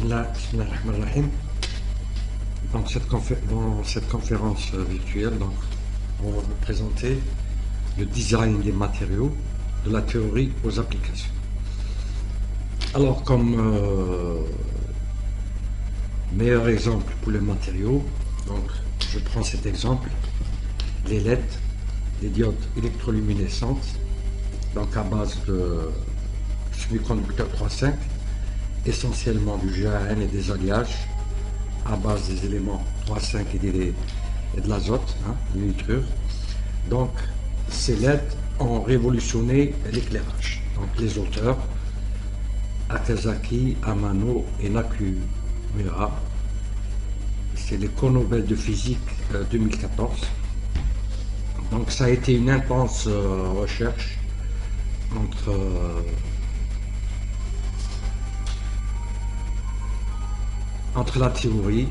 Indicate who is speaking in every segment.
Speaker 1: Bismillah ar-Rahman ar-Rahim. Dans cette conférence virtuelle, donc, on va vous présenter le design des matériaux, de la théorie aux applications. Alors, comme meilleur exemple pour les matériaux, donc, je prends cet exemple, les LED, les diodes électroluminescentes, donc à base de semi-conducteur 3,5, essentiellement du GaN et des alliages à base des éléments 3,5 et de l'azote, du nitrure. Donc ces LED ont révolutionné l'éclairage. Donc les auteurs Okazaki, Amano et Nakamura, c'est les co-Nobel de physique 2014. Donc ça a été une intense recherche entre la théorie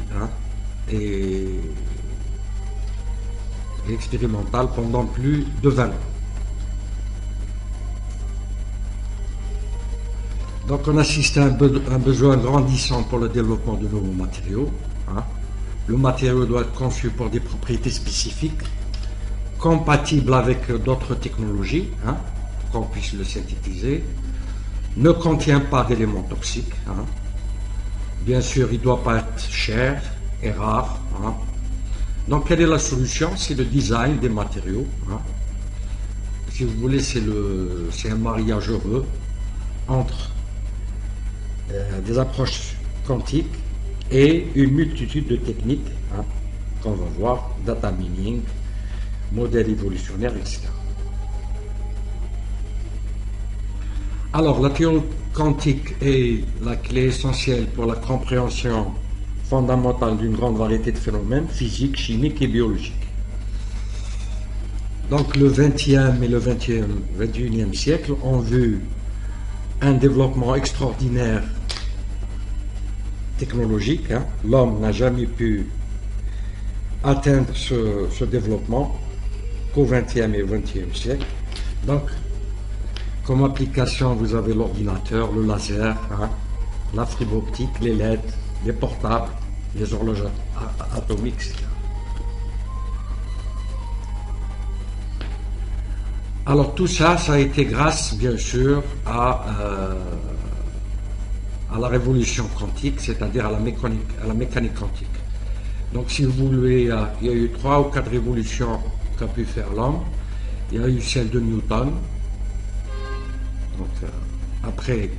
Speaker 1: et l'expérimental pendant plus de 20 ans. Donc on assiste à un besoin grandissant pour le développement de nouveaux matériaux. Le matériau doit être conçu pour des propriétés spécifiques, compatibles avec d'autres technologies, pour qu'on puisse le synthétiser, ne contient pas d'éléments toxiques. Bien sûr, il ne doit pas être cher et rare. Donc, quelle est la solution? C'est le design des matériaux. Si vous voulez, c'est un mariage heureux entre des approches quantiques et une multitude de techniques qu'on va voir, data mining, modèles évolutionnaires, etc. Alors, la théorie quantique est la clé essentielle pour la compréhension fondamentale d'une grande variété de phénomènes physiques, chimiques et biologiques. Donc, le 20e et le 21e siècle ont vu un développement extraordinaire technologique. L'homme n'a jamais pu atteindre ce développement qu'au 20e et 21e siècle. Donc, comme application, vous avez l'ordinateur, le laser, la fibre optique, les LED, les portables, les horloges atomiques, etc. Alors tout ça, ça a été grâce, bien sûr, à la révolution quantique, c'est-à-dire à la mécanique quantique. Donc si vous voulez, il y a eu 3 ou 4 révolutions qu'a pu faire l'homme. Il y a eu celle de Newton. Donc, après,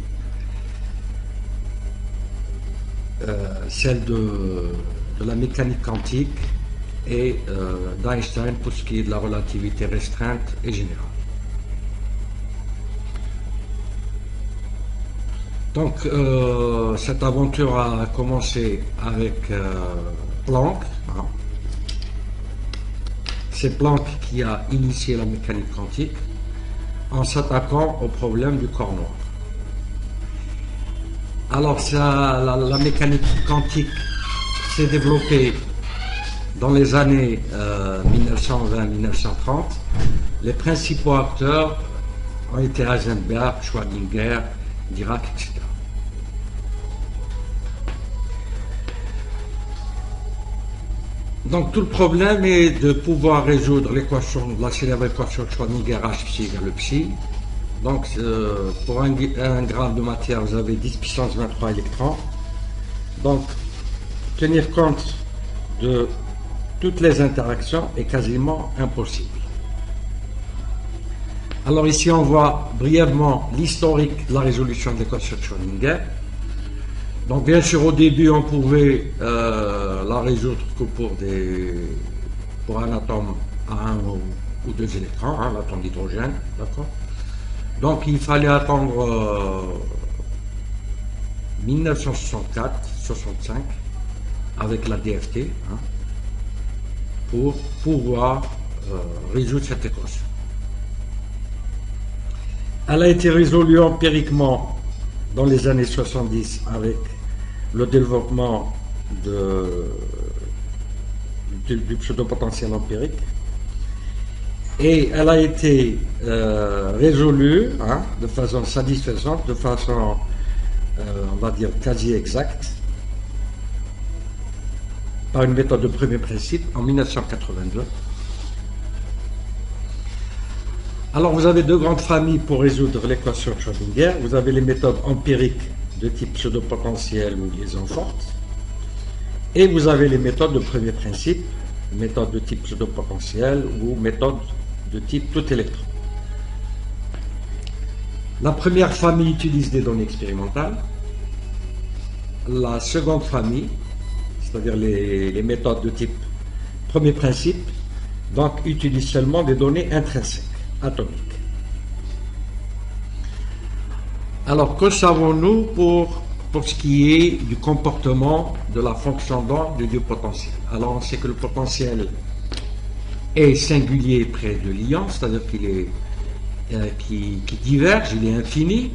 Speaker 1: celle de la mécanique quantique et d'Einstein pour ce qui est de la relativité restreinte et générale. Donc, cette aventure a commencé avec Planck. C'est Planck qui a initié la mécanique quantique en s'attaquant au problème du corps noir. Alors la mécanique quantique s'est développée dans les années 1920-1930. Les principaux acteurs ont été Heisenberg, Schrödinger, Dirac, etc. Donc tout le problème est de pouvoir résoudre l'équation, la célèbre équation de Schrödinger, H psi égale psi. Donc pour un gramme de matière, vous avez 10 puissance 23 électrons. Donc tenir compte de toutes les interactions est quasiment impossible. Alors ici on voit brièvement l'historique de la résolution de l'équation de Schrödinger. Donc bien sûr au début on pouvait la résoudre que pour un atome à 1 ou 2 électrons, l'atome d'hydrogène, d'accord. Donc il fallait attendre 1964-65 avec la DFT pour pouvoir résoudre cette équation. Elle a été résolue empiriquement dans les années 70 avec le développement du pseudo-potentiel empirique. Et elle a été résolue de façon satisfaisante, de façon, on va dire, quasi exacte, par une méthode de premier principe en 1982. Alors vous avez deux grandes familles pour résoudre l'équation de Schrödinger. Vous avez les méthodes empiriques de type pseudo-potentiel ou liaison forte, et vous avez les méthodes de premier principe, méthode de type pseudo-potentiel ou méthode de type tout électron. La première famille utilise des données expérimentales. La seconde famille, c'est-à-dire les méthodes de type premier principe, donc utilise seulement des données intrinsèques, atomiques. Alors, que savons-nous pour ce qui est du comportement de la fonction d'onde du potentiel? Alors, on sait que le potentiel est singulier près de l'ion, c'est-à-dire qu'il est qui diverge, il est infini.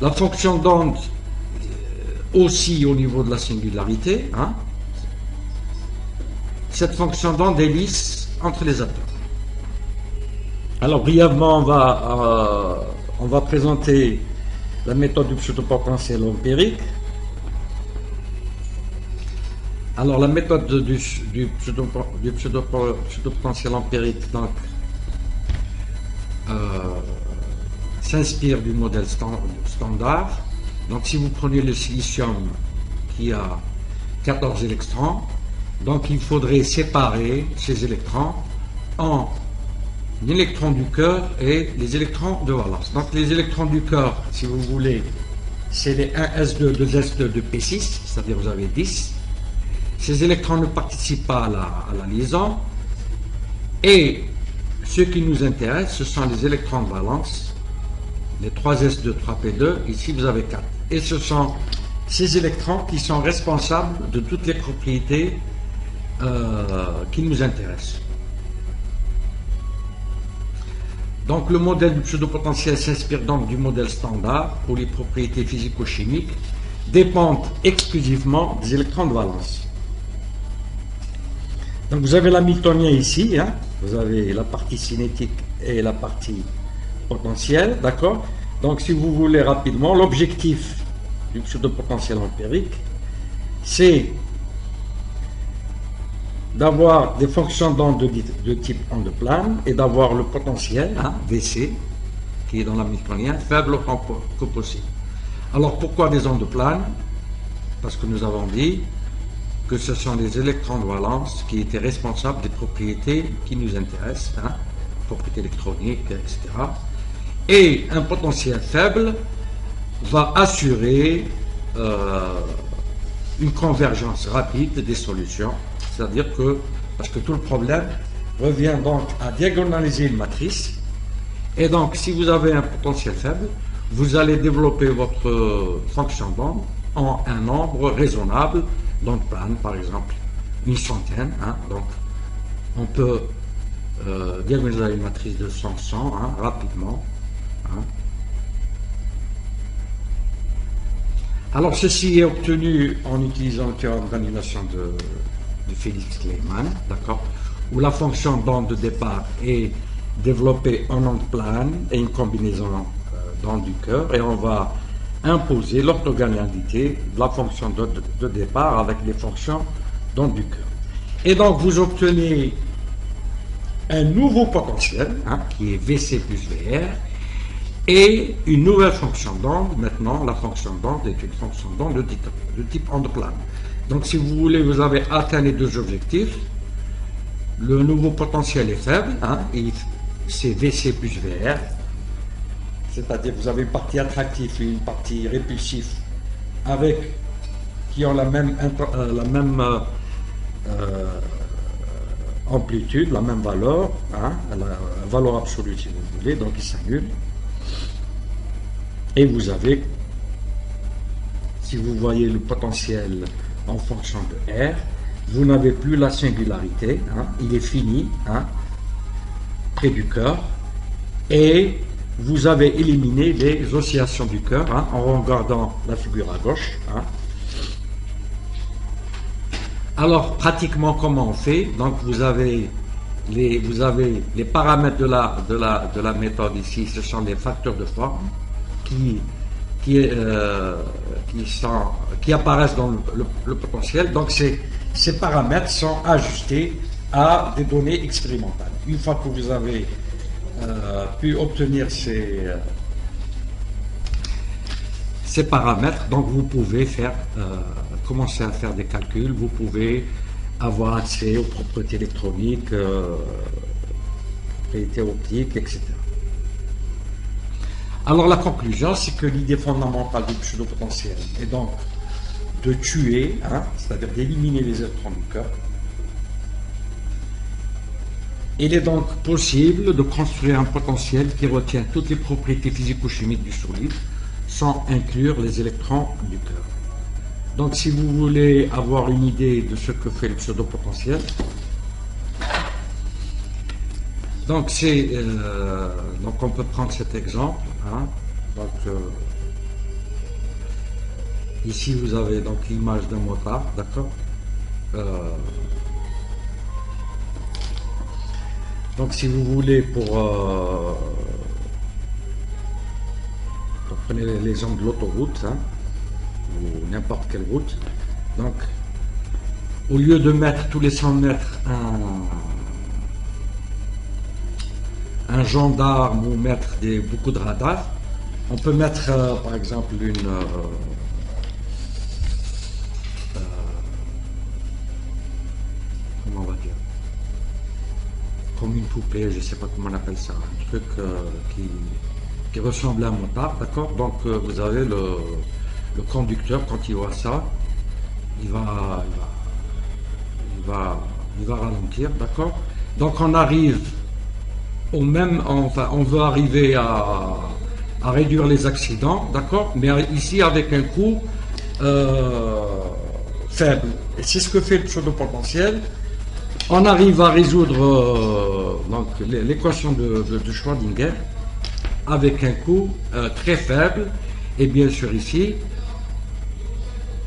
Speaker 1: La fonction d'onde aussi au niveau de la singularité. Hein. Cette fonction d'onde est lisse entre les atomes. Alors brièvement, on va présenter la méthode du pseudo-potentiel empirique. Alors la méthode du pseudo-potentiel empirique donc, s'inspire du modèle standard. Donc si vous prenez le silicium qui a 14 électrons, donc il faudrait séparer ces électrons en électrons du cœur et les électrons de valence. Donc les électrons du cœur, si vous voulez, c'est les 1s2, 2s2 de P6, c'est-à-dire vous avez 10. Ces électrons ne participent pas à la liaison. Et ce qui nous intéresse, ce sont les électrons de valence, les 3s2, 3p2, ici vous avez 4. Et ce sont ces électrons qui sont responsables de toutes les propriétés qui nous intéressent. Donc le modèle du pseudo-potentiel s'inspire donc du modèle standard pour les propriétés physico-chimiques, dépendent exclusivement des électrons de valence. Donc vous avez l'hamiltonien ici, hein, vous avez la partie cinétique et la partie potentielle, d'accord? Donc si vous voulez rapidement, l'objectif du pseudo-potentiel empirique, c'est d'avoir des fonctions d'onde de type onde plane et d'avoir le potentiel, hein, VC, qui est dans l'hamiltonien, faible autant que possible. Alors pourquoi des ondes planes? Parce que nous avons dit que ce sont les électrons de valence qui étaient responsables des propriétés qui nous intéressent, hein, propriétés électroniques, etc. Et un potentiel faible va assurer une convergence rapide des solutions, c'est-à-dire que, parce que tout le problème revient donc à diagonaliser une matrice, et donc si vous avez un potentiel faible, vous allez développer votre fonction d'onde en un nombre raisonnable d'ondes planes, par exemple une centaine, hein, donc on peut diagonaliser une matrice de 100, 100 hein, rapidement. Hein. Alors ceci est obtenu en utilisant le théorème d'annulation de Félix Kleiman, d'accord, où la fonction d'onde de départ est développée en onde plane et une combinaison d'onde du cœur, et on va imposer l'orthogonalité de la fonction de départ avec les fonctions d'onde du cœur. Et donc vous obtenez un nouveau potentiel, hein, qui est VC plus VR, et une nouvelle fonction d'onde. Maintenant, la fonction d'onde est une fonction d'onde de type onde plane. Donc, si vous voulez, vous avez atteint les deux objectifs. Le nouveau potentiel est faible, hein, et c'est VC plus VR. C'est-à-dire vous avez une partie attractive et une partie répulsive qui ont la même amplitude, la même valeur, hein, la valeur absolue si vous voulez, donc ils s'annulent. Et vous avez, si vous voyez le potentiel en fonction de R, vous n'avez plus la singularité, hein, il est fini, hein, près du cœur, et vous avez éliminé les oscillations du cœur, hein, en regardant la figure à gauche. Hein. Alors, pratiquement, comment on fait? Donc, vous avez les paramètres de la méthode ici, ce sont des facteurs de forme qui apparaissent dans le potentiel. Donc, ces paramètres sont ajustés à des données expérimentales. Une fois que vous avez pu obtenir ces paramètres, donc vous pouvez commencer à faire des calculs, vous pouvez avoir accès aux propriétés électroniques, propriétés optiques, etc. Alors la conclusion, c'est que l'idée fondamentale du pseudo-potentiel est donc de tuer, c'est-à-dire d'éliminer les électrons du cœur. Il est donc possible de construire un potentiel qui retient toutes les propriétés physico-chimiques du solide, sans inclure les électrons du cœur. Donc si vous voulez avoir une idée de ce que fait le pseudo-potentiel, donc on peut prendre cet exemple. Ici vous avez donc l'image d'un motard, d'accord. Donc si vous voulez prenez l'exemple de l'autoroute, ou n'importe quelle route. Donc au lieu de mettre tous les 100 mètres un gendarme ou mettre beaucoup de radars, on peut mettre par exemple comment on va dire, comme une poupée, je ne sais pas comment on appelle ça, un truc qui ressemble à un motard, d'accord. Donc vous avez le conducteur, quand il voit ça, il va ralentir, d'accord. Donc on arrive on veut arriver à réduire les accidents, d'accord, mais ici avec un coût faible. Et c'est ce que fait le pseudo-potentiel. On arrive à résoudre l'équation de Schrödinger avec un coût très faible. Et bien sûr ici,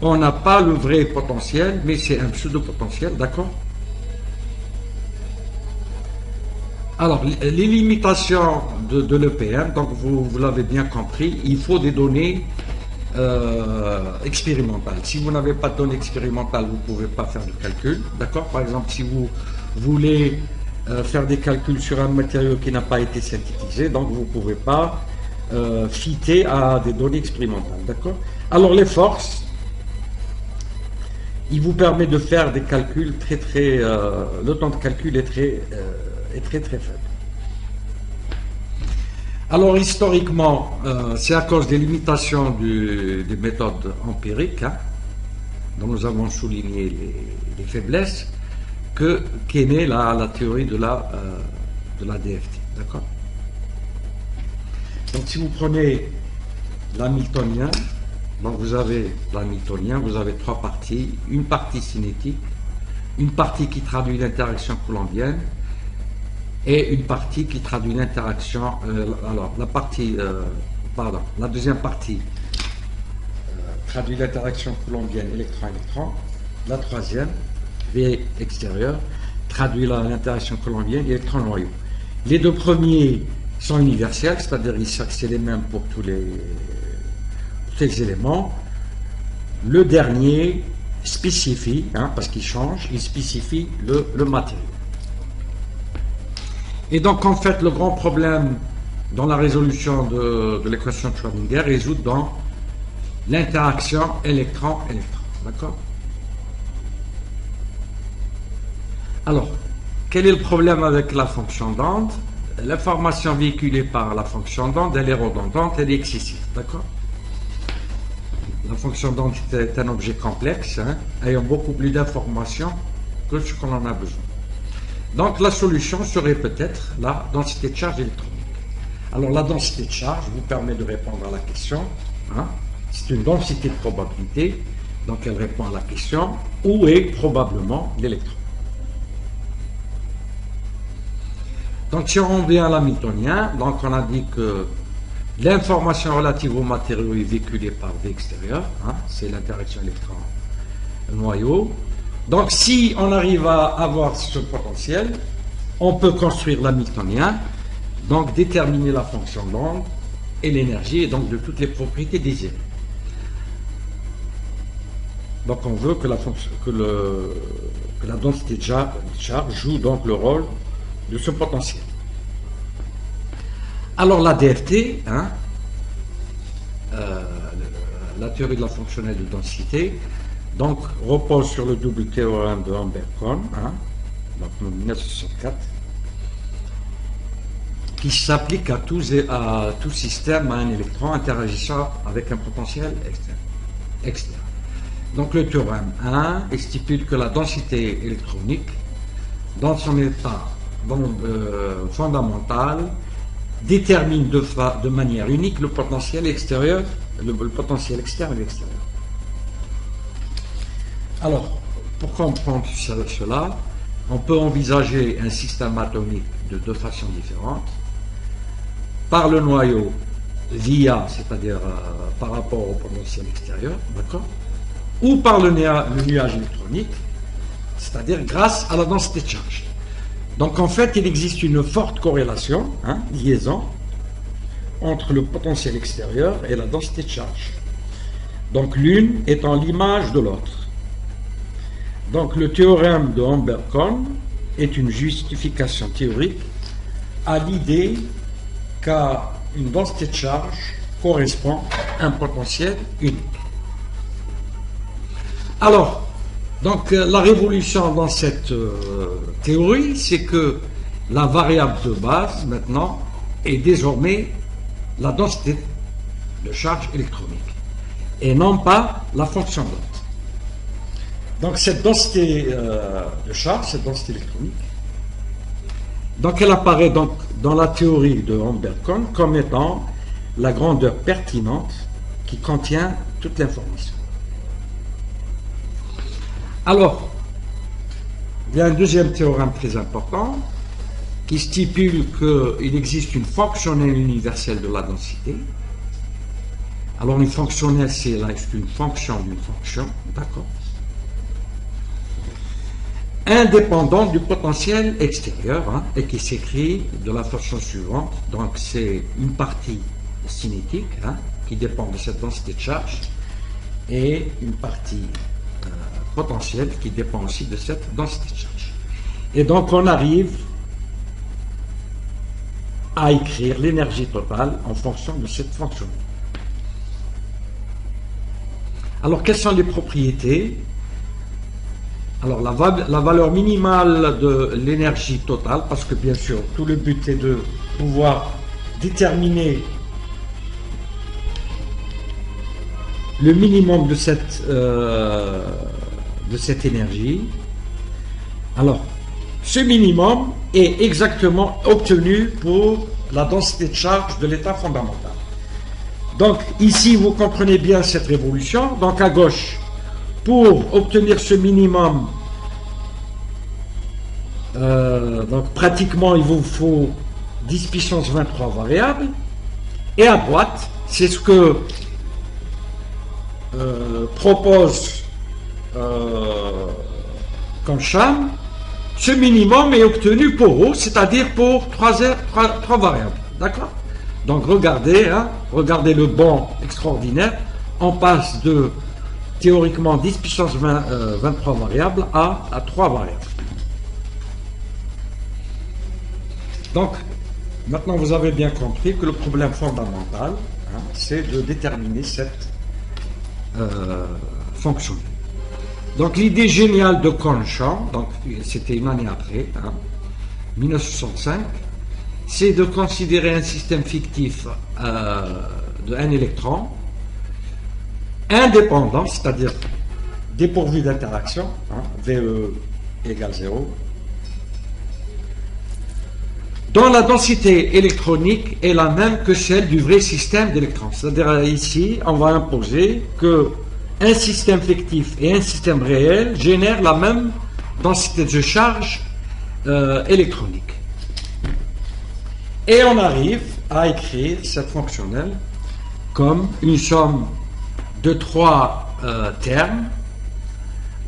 Speaker 1: on n'a pas le vrai potentiel, mais c'est un pseudo-potentiel, d'accord. Alors, les limitations de l'EPM, donc vous l'avez bien compris, il faut des données expérimentales. Si vous n'avez pas de données expérimentales, vous ne pouvez pas faire de calcul, d'accord. Par exemple, si vous voulez faire des calculs sur un matériau qui n'a pas été synthétisé, donc vous ne pouvez pas fitter à des données expérimentales, d'accord. Alors, les forces, il vous permet de faire des calculs le temps de calcul est très faible. Alors historiquement, c'est à cause des limitations des méthodes empiriques, dont nous avons souligné les faiblesses, qu'est née la théorie de la DFT. D'accord. Donc si vous prenez l'hamiltonien, donc vous avez l'hamiltonien, vous avez trois parties, une partie cinétique, une partie qui traduit l'interaction coulombienne, et une partie qui traduit l'interaction. La deuxième partie traduit l'interaction coulombienne électron-électron. La troisième, V extérieur, traduit l'interaction coulombienne électron-noyau. Les deux premiers sont universels, c'est-à-dire c'est les mêmes pour tous les éléments. Le dernier spécifie, parce qu'il change, il spécifie le matériau. Et donc, en fait, le grand problème dans la résolution de l'équation de Schrödinger résout dans l'interaction électron-électron. D'accord. Alors, quel est le problème avec la fonction d'onde? L'information véhiculée par la fonction d'onde, elle est redondante, elle est excessive. D'accord. La fonction d'onde est un objet complexe, ayant beaucoup plus d'informations que ce qu'on en a besoin. Donc la solution serait peut-être la densité de charge électronique. Alors la densité de charge vous permet de répondre à la question. C'est une densité de probabilité, donc elle répond à la question où est probablement l'électron. Donc si on revient à l'hamiltonien, donc on a dit que l'information relative au matériau est véhiculée par V extérieur, c'est l'interaction électron-noyau. Donc si on arrive à avoir ce potentiel, on peut construire l'hamiltonien, donc déterminer la fonction d'onde et l'énergie, et donc de toutes les propriétés désirées. Donc on veut que la densité de charge joue donc le rôle de ce potentiel. Alors la DFT, hein, la théorie de la fonctionnelle de densité, donc repose sur le double théorème de Humbert-Kohn, hein, donc en 1964, qui s'applique à tout système à un électron interagissant avec un potentiel externe. Donc le théorème 1 stipule que la densité électronique, dans son état fondamental, détermine de manière unique le potentiel extérieur, le potentiel externe et l'extérieur. Alors, pour comprendre cela, on peut envisager un système atomique de deux façons différentes. Par le noyau via, c'est-à-dire par rapport au potentiel extérieur, d'accord, ou par le nuage électronique, c'est-à-dire grâce à la densité de charge. Donc en fait, il existe une forte corrélation, hein, liaison, entre le potentiel extérieur et la densité de charge. Donc l'une étant l'image de l'autre. Donc le théorème de Humbert-Kohn est une justification théorique à l'idée qu'une densité de charge correspond à un potentiel unique. Alors, donc la révolution dans cette théorie, c'est que la variable de base, maintenant, est désormais la densité de charge électronique, et non pas la fonction d'onde. Donc cette densité de charge, cette densité électronique, donc elle apparaît donc dans la théorie de Humbert-Kohn comme étant la grandeur pertinente qui contient toute l'information. Alors, il y a un deuxième théorème très important qui stipule qu'il existe une fonctionnelle universelle de la densité. Alors, une fonctionnelle, c'est une fonction d'une fonction, d'accord, indépendante du potentiel extérieur, hein, et qui s'écrit de la façon suivante. Donc, c'est une partie cinétique, hein, qui dépend de cette densité de charge, et une partie potentielle qui dépend aussi de cette densité de charge. Et donc, on arrive à écrire l'énergie totale en fonction de cette fonction. Alors, quelles sont les propriétés? Alors, la valeur minimale de l'énergie totale, parce que bien sûr, tout le but est de pouvoir déterminer le minimum de cette énergie. Alors, ce minimum est exactement obtenu pour la densité de charge de l'état fondamental. Donc, ici, vous comprenez bien cette révolution. Donc, à gauche, pour obtenir ce minimum, donc pratiquement, il vous faut 10 puissance 23 variables. Et à droite, c'est ce que propose Kohn-Sham. Ce minimum est obtenu pour O, c'est-à-dire pour 3 variables. D'accord? Donc regardez, hein, regardez le bond extraordinaire. On passe de théoriquement 10 puissance 23 variables à 3 variables. Donc, maintenant vous avez bien compris que le problème fondamental, hein, c'est de déterminer cette fonction. Donc l'idée géniale de Kohn-Sham, donc c'était une année après, hein, 1965, c'est de considérer un système fictif d'un électron indépendant, c'est-à-dire dépourvu d'interaction, hein, VE égale 0, dont la densité électronique est la même que celle du vrai système d'électrons. C'est-à-dire ici, on va imposer que un système fictif et un système réel génèrent la même densité de charge électronique. Et on arrive à écrire cette fonctionnelle comme une somme de 3 termes.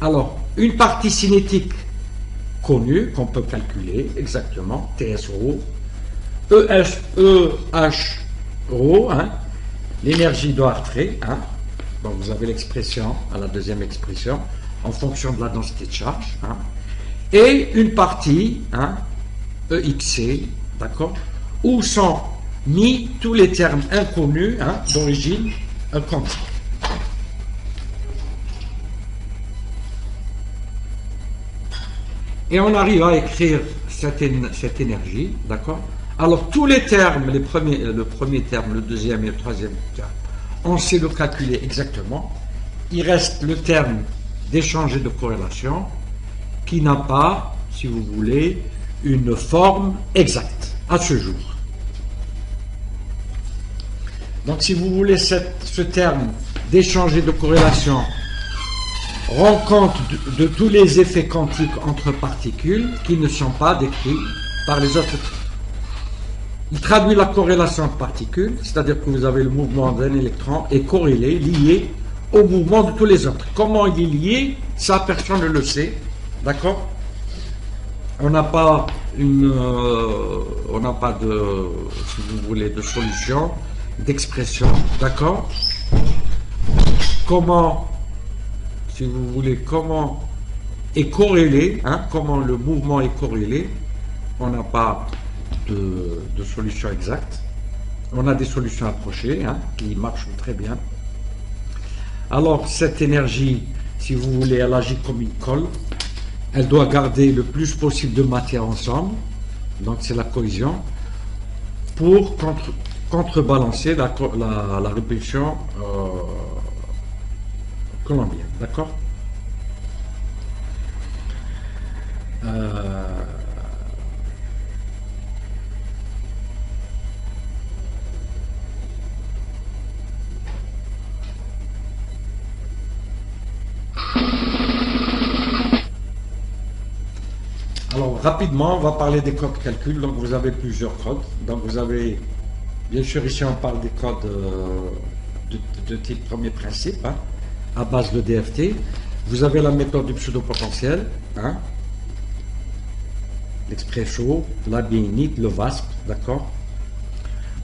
Speaker 1: Alors, une partie cinétique connue, qu'on peut calculer exactement, TS rho, EH rho, hein, l'énergie de Hartree, hein, Donc vous avez l'expression, à la deuxième expression, en fonction de la densité de charge, hein, et une partie, hein, EXC, d'accord, où sont mis tous les termes inconnus, hein, d'origine quantique. Et on arrive à écrire cette énergie, d'accord. Alors tous les termes, le premier terme, le deuxième et le troisième terme, on sait le calculer exactement. Il reste le terme d'échange et de corrélation qui n'a pas, si vous voulez, une forme exacte à ce jour. Donc si vous voulez, ce terme d'échange et de corrélation rend compte de tous les effets quantiques entre particules qui ne sont pas décrits par les autres. Il traduit la corrélation de particules, c'est-à-dire que vous avez le mouvement d'un électron est corrélé, lié au mouvement de tous les autres. Comment il est lié, ça personne ne le sait, d'accord? On n'a pas de, si vous voulez, de solution, d'expression, d'accord? Comment, si vous voulez, comment est corrélé, hein, comment le mouvement est corrélé, on n'a pas de solution exacte. On a des solutions approchées, hein, qui marchent très bien. Alors cette énergie, si vous voulez, elle agit comme une colle. Elle doit garder le plus possible de matière ensemble, donc c'est la cohésion, pour contrebalancer la répulsion colombienne, d'accord. Alors rapidement, on va parler des codes calcul. Donc vous avez plusieurs codes. Donc vous avez, bien sûr, ici on parle des codes de type premier principe, hein, à base de DFT. Vous avez la méthode du pseudo-potentiel, hein, l'expresso, la biénite, le VASP, d'accord.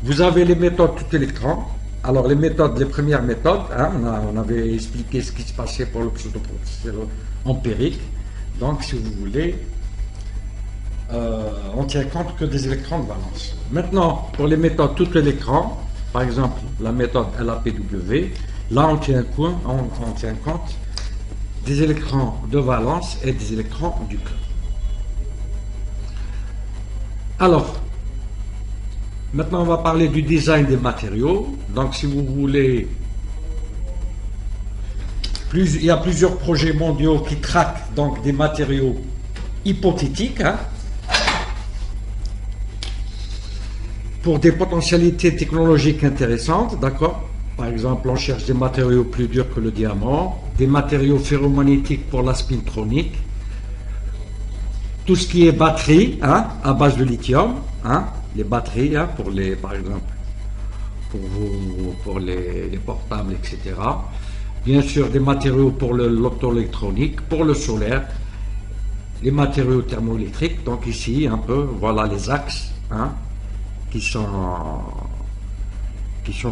Speaker 1: Vous avez les méthodes tout électron. Alors les premières méthodes, hein, on avait expliqué ce qui se passait pour le pseudo-potentiel empirique. Donc si vous voulez, on tient compte que des électrons de valence. Maintenant, pour les méthodes tout électron, par exemple la méthode LAPW, là on tient compte des électrons de valence et des électrons du cœur. Alors, maintenant on va parler du design des matériaux. Donc si vous voulez, il y a plusieurs projets mondiaux qui traquent donc des matériaux hypothétiques, hein, pour des potentialités technologiques intéressantes, d'accord. Par exemple, on cherche des matériaux plus durs que le diamant, des matériaux ferromagnétiques pour la spintronique, tout ce qui est batterie, hein, à base de lithium, hein, les batteries, hein, par exemple, pour les portables, etc. Bien sûr, des matériaux pour l'optoélectronique, pour le solaire, les matériaux thermoélectriques. Donc ici, un peu, voilà les axes, hein, qui sont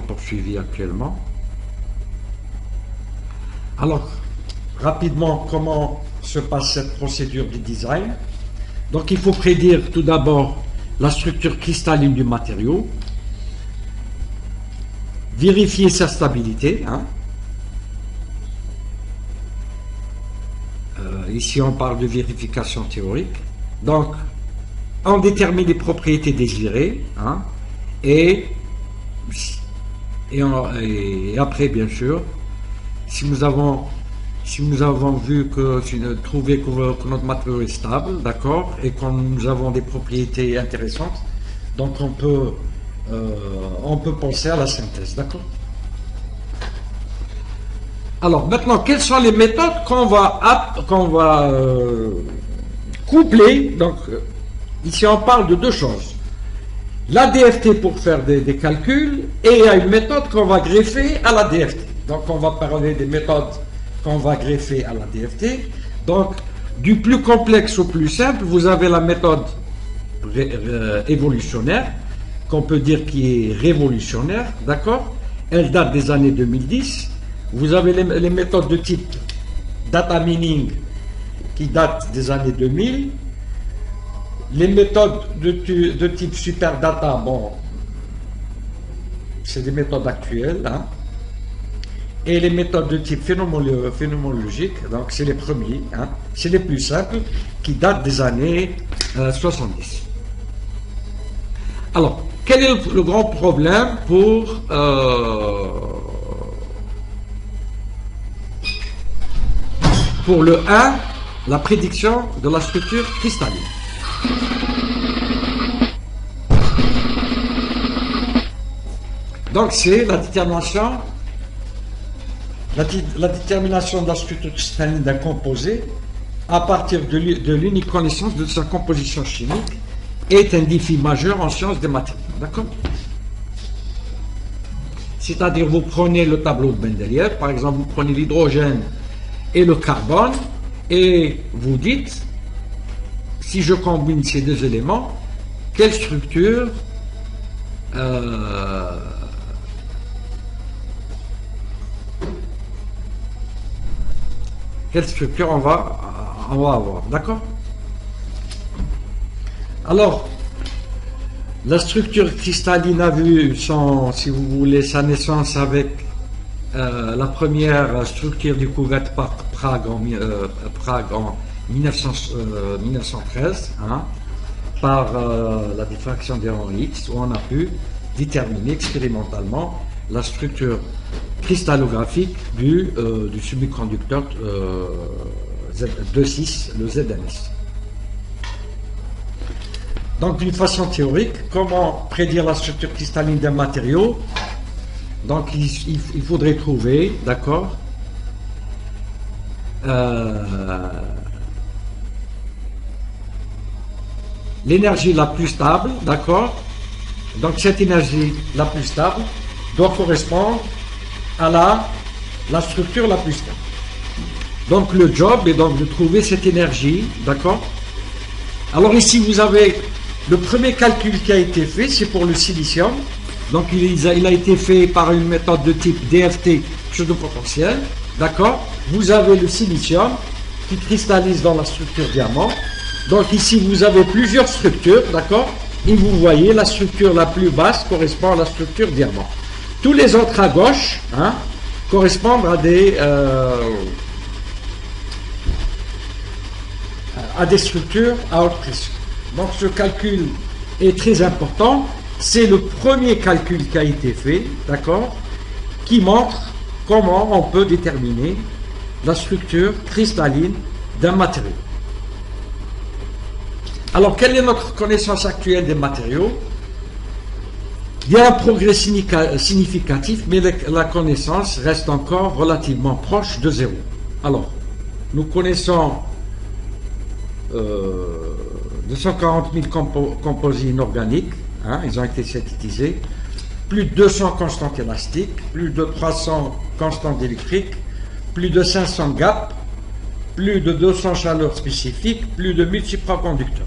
Speaker 1: poursuivis actuellement. Alors, rapidement, comment se passe cette procédure du design? Donc, il faut prédire tout d'abord la structure cristalline du matériau, vérifier sa stabilité, hein. Ici, on parle de vérification théorique. Donc, on détermine les propriétés désirées, hein, et après, bien sûr, si nous avons trouvé que notre matériau est stable, d'accord, et que nous avons des propriétés intéressantes, donc on peut penser à la synthèse, d'accord. Alors maintenant, quelles sont les méthodes qu'on va coupler? Donc ici on parle de deux choses. La DFT pour faire des calculs, et il y a une méthode qu'on va greffer à la DFT. Donc on va parler des méthodes qu'on va greffer à la DFT. Donc du plus complexe au plus simple, vous avez la méthode évolutionnaire, qu'on peut dire qui est révolutionnaire, d'accord. Elle date des années 2010. Vous avez les méthodes de type data mining qui datent des années 2000. Les méthodes de type super data, bon, c'est des méthodes actuelles, hein. Et les méthodes de type phénoménologique, donc c'est les premiers, hein, c'est les plus simples, qui datent des années 70. Alors, quel est le grand problème pour le 1, la prédiction de la structure cristalline? Donc c'est la détermination de la structure cristalline d'un composé à partir de l'unique connaissance de sa composition chimique est un défi majeur en sciences des matériaux. D'accord? C'est-à-dire, vous prenez le tableau de Mendeleïev, par exemple, vous prenez l'hydrogène et le carbone, et vous dites, si je combine ces deux éléments, quelle structure on va avoir, d'accord? Alors, la structure cristalline a vu si vous voulez, sa naissance avec la première structure découverte par Prague en 1913, hein, par la diffraction des rayons X, où on a pu déterminer expérimentalement la structure cristallographique du semi-conducteur Z26, le ZNS. Donc, d'une façon théorique, comment prédire la structure cristalline d'un matériau? Donc, il faudrait trouver, d'accord, l'énergie la plus stable, d'accord? Donc, cette énergie la plus stable doit correspondre à la structure la plus stable. Donc, le job est donc de trouver cette énergie, d'accord? Alors, ici, vous avez le premier calcul qui a été fait, c'est pour le silicium. Donc, il a été fait par une méthode de type DFT, pseudo-potentiel, d'accord? Vous avez le silicium qui cristallise dans la structure diamant. Donc, ici, vous avez plusieurs structures, d'accord? Et vous voyez, la structure la plus basse correspond à la structure diamant. Tous les autres à gauche, hein, correspondent à des structures à haute pression. Donc, ce calcul est très important. C'est le premier calcul qui a été fait, d'accord, qui montre comment on peut déterminer la structure cristalline d'un matériau. Alors, quelle est notre connaissance actuelle des matériaux? Il y a un progrès significatif, mais la connaissance reste encore relativement proche de zéro. Alors, nous connaissons 240 000 composés inorganiques, hein, ils ont été synthétisés, plus de 200 constantes élastiques, plus de 300 constantes électriques, plus de 500 gaps, plus de 200 chaleurs spécifiques, plus de 1000 supraconducteurs.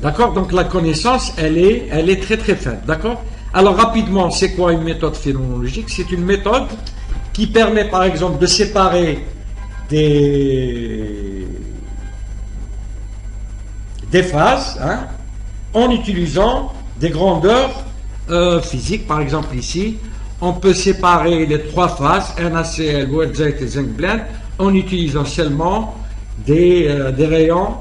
Speaker 1: D'accord? Donc la connaissance, elle est très très faible. D'accord? Alors rapidement, c'est quoi une méthode phénoménologique? C'est une méthode qui permet par exemple de séparer des phases, hein, en utilisant des grandeurs physiques. Par exemple ici, on peut séparer les trois phases, NaCl, Wurtzite et Zinc Blende, en utilisant seulement des rayons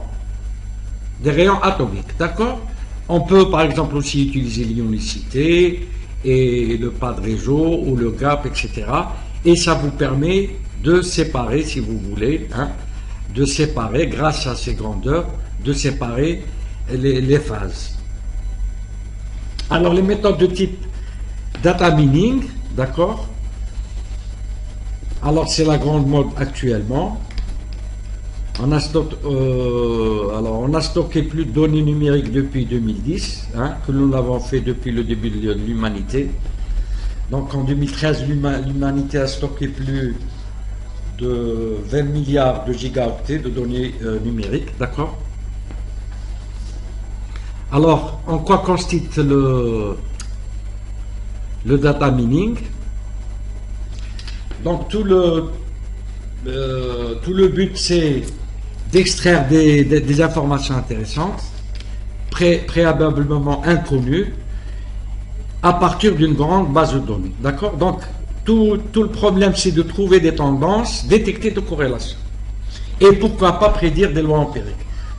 Speaker 1: atomiques. D'accord? On peut par exemple aussi utiliser l'ionicité et le pas de réseau ou le gap, etc. Et ça vous permet de séparer, si vous voulez, hein, de séparer, grâce à ces grandeurs, de séparer les phases. Alors les méthodes de type data mining, d'accord? Alors c'est la grande mode actuellement. On a stocké plus de données numériques depuis 2010, hein, que nous l'avons fait depuis le début de l'humanité. Donc en 2013, l'humanité a stocké plus de 20 milliards de gigaoctets de données numériques, d'accord? Alors, en quoi consiste le data mining? Donc tout le but, c'est d'extraire des informations intéressantes, préalablement inconnues, à partir d'une grande base de données. D'accord? Donc tout le problème, c'est de trouver des tendances, détecter des corrélations. Et pourquoi pas prédire des lois empiriques.